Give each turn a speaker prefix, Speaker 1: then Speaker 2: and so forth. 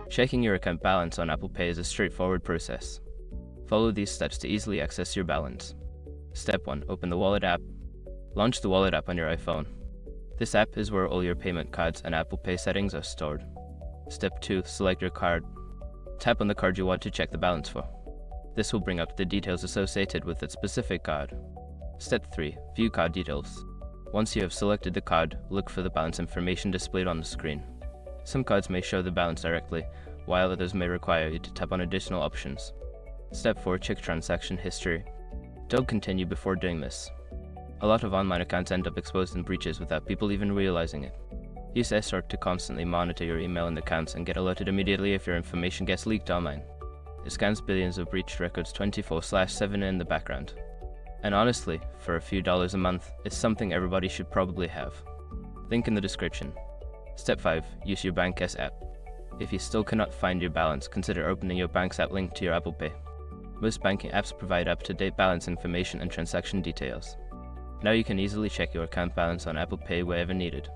Speaker 1: Checking your account balance on Apple Pay is a straightforward process. Follow these steps to easily access your balance. Step 1. Open the Wallet app. Launch the Wallet app on your iPhone. This app is where all your payment cards and Apple Pay settings are stored. Step 2. Select your card. Tap on the card you want to check the balance for. This will bring up the details associated with that specific card. Step 3. View card details. Once you have selected the card, look for the balance information displayed on the screen. Some cards may show the balance directly, while others may require you to tap on additional options. Step 4. Check transaction history. Don't continue before doing this. A lot of online accounts end up exposed in breaches without people even realizing it. Use SR to constantly monitor your email and accounts and get alerted immediately if your information gets leaked online. It scans billions of breached records 24/7 in the background. And honestly, for a few dollars a month, it's something everybody should probably have. Link in the description. Step 5. Use your BankS app. If you still cannot find your balance, consider opening your bank's app link to your Apple Pay. Most banking apps provide up-to-date balance information and transaction details. Now you can easily check your account balance on Apple Pay wherever needed.